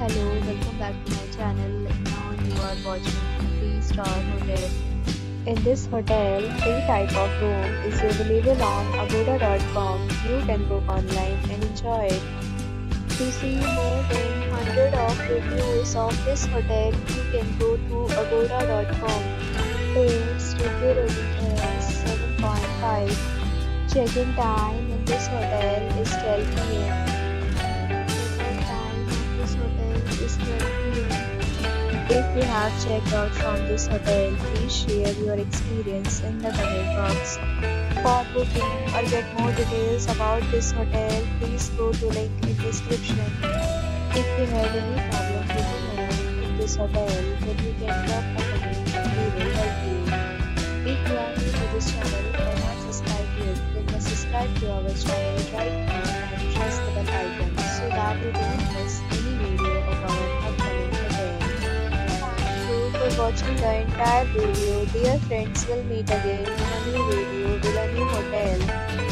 Hello, welcome back to my channel. Now you are watching a 3-star hotel. In this hotel, three type of room is available on agoda.com. You can book online and enjoy it. To see more than 100 of reviews of this hotel, you can go to agoda.com. Its review rating is 7.5. Check-in time in this hotel is 12 p.m. Check-out time of this hotel is 12 p.m. If you have checked out from this hotel, please share your experience in the comment box. For booking or get more details about this hotel, please go to link in description. If you have any problem booking a room in this hotel, then you can drop a comment and we will help you. If you are new to this channel or not subscribed yet, then must subscribe to our channel right now and press the bell icon so that you don't miss any video of our upcoming hotel. Thank you for watching the entire video. Dear friends, we'll meet again in a new video with a new hotel.